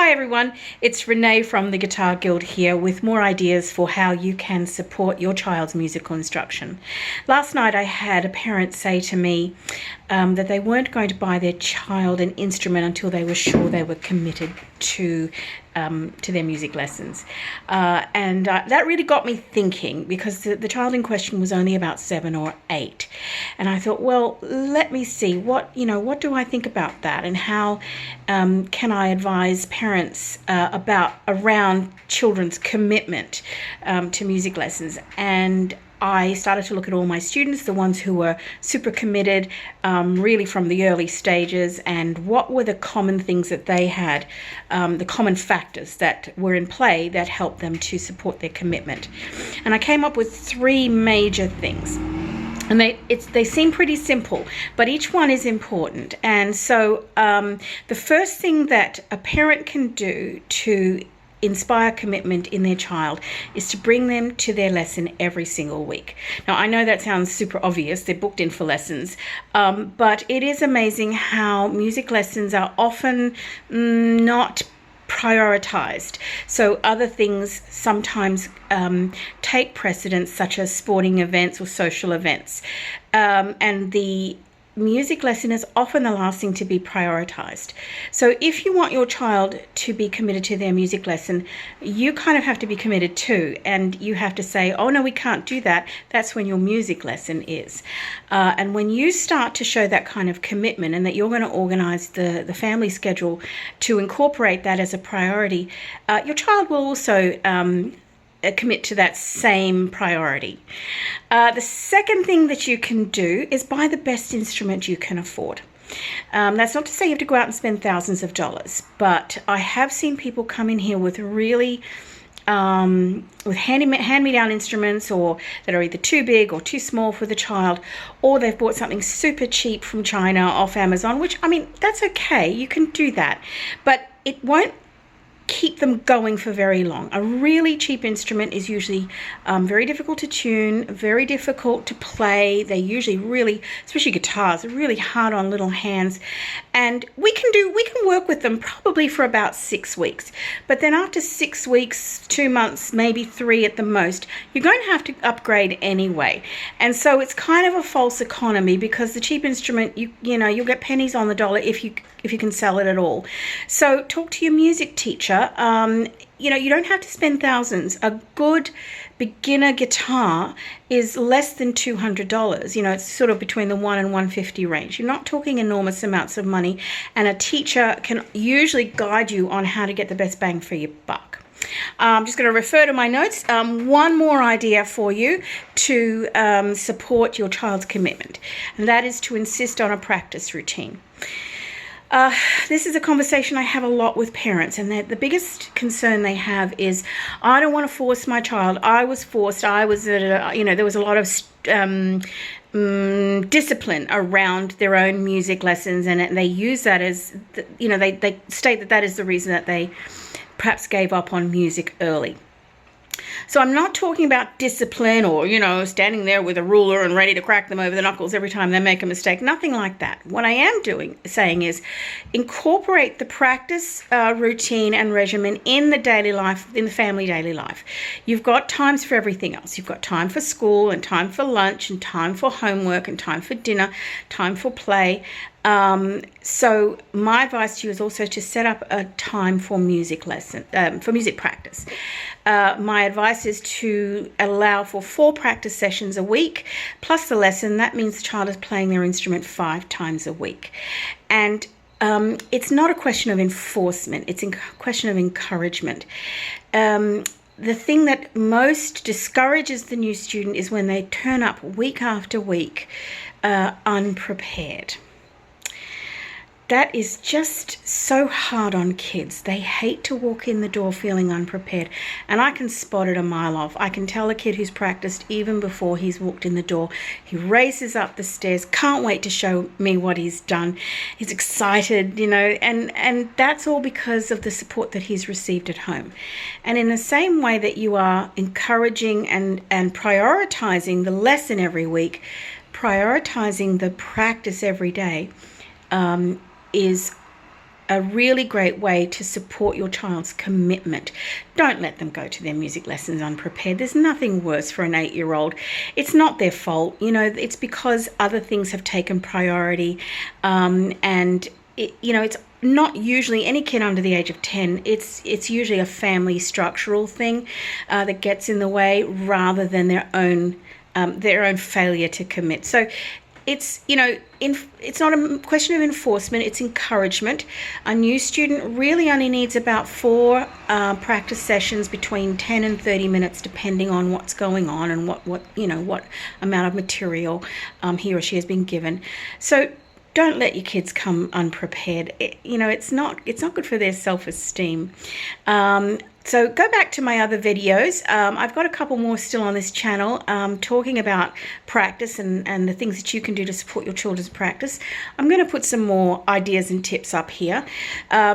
Hi everyone, it's Renee from the Guitar Guild here with more ideas for how you can support your child's musical instruction. Last night I had a parent say to me that they weren't going to buy their child an instrument until they were sure they were committed to their music lessons. And that really got me thinking, because the child in question was only about 7 or 8. And I thought, well, let me see, what do I think about that, and how can I advise parents around children's commitment to music lessons. And I started to look at all my students, the ones who were super committed, really from the early stages, and what were the common things that they had, the common factors that were in play that helped them to support their commitment. And I came up with 3 major things. And they seem pretty simple, but each one is important. And so the first thing that a parent can do to inspire commitment in their child is to bring them to their lesson every single week. Now, I know that sounds super obvious, they're booked in for lessons, but it is amazing how music lessons are often not prioritized. So other things sometimes take precedence, such as sporting events or social events, and the music lesson is often the last thing to be prioritized. So if you want your child to be committed to their music lesson, you kind of have to be committed too, and you have to say, oh no, we can't do that. That's when your music lesson is. And when you start to show that kind of commitment, and that you're going to organize the family schedule to incorporate that as a priority, your child will also commit to that same priority. The second thing that you can do is buy the best instrument you can afford. That's not to say you have to go out and spend thousands of dollars, but I have seen people come in here with really with hand-me-down instruments, or that are either too big or too small for the child, or they've bought something super cheap from China off Amazon, which, I mean, that's okay, you can do that, but it won't keep them going for very long. A really cheap instrument is usually very difficult to tune, very difficult to play. They're usually really, especially guitars, really hard on little hands. And we can work with them probably for about 6 weeks. But then after 6 weeks, 2 months, maybe 3 at the most, you're going to have to upgrade anyway. And so it's kind of a false economy, because the cheap instrument, you'll get pennies on the dollar if you can sell it at all. So talk to your music teacher. You don't have to spend thousands. A good beginner guitar is less than $200. It's sort of between the $100 and $150 range. You're not talking enormous amounts of money, and a teacher can usually guide you on how to get the best bang for your buck. I'm just going to refer to my notes. One more idea for you to support your child's commitment, and that is to insist on a practice routine. This is a conversation I have a lot with parents, and the biggest concern they have is, I don't want to force my child. I was forced. I was at there was a lot of discipline around their own music lessons, and they use that as, they state that is the reason that they perhaps gave up on music early. So I'm not talking about discipline, or, standing there with a ruler and ready to crack them over the knuckles every time they make a mistake. Nothing like that. What I am saying is incorporate the practice routine and regimen in the daily life, in the family daily life. You've got times for everything else. You've got time for school, and time for lunch, and time for homework, and time for dinner, time for play. So my advice to you is also to set up a time for music practice. My advice is to allow for 4 practice sessions a week plus the lesson. That means the child is playing their instrument 5 times a week. And it's not a question of enforcement, it's a question of encouragement. The thing that most discourages the new student is when they turn up week after week unprepared. That is just so hard on kids. They hate to walk in the door feeling unprepared. And I can spot it a mile off. I can tell a kid who's practiced even before he's walked in the door. He races up the stairs, can't wait to show me what he's done. He's excited, and that's all because of the support that he's received at home. And in the same way that you are encouraging and prioritizing the lesson every week, prioritizing the practice every day is a really great way to support your child's commitment. Don't let them go to their music lessons unprepared. There's nothing worse for an 8-year-old. It's not their fault. You know, it's because other things have taken priority. And, it's not usually any kid under the age of 10. It's usually a family structural thing that gets in the way rather than their own failure to commit. So it's it's not a question of enforcement, it's encouragement. A new student really only needs about 4 practice sessions between 10 and 30 minutes, depending on what's going on and what amount of material he or she has been given. So don't let your kids come unprepared. It's not good for their self-esteem. So go back to my other videos. I've got a couple more still on this channel talking about practice and the things that you can do to support your children's practice. I'm going to put some more ideas and tips up here.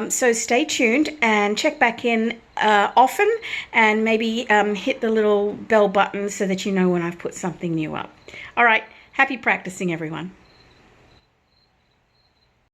So stay tuned and check back in often, and maybe hit the little bell button so that you know when I've put something new up. All right, happy practicing, everyone.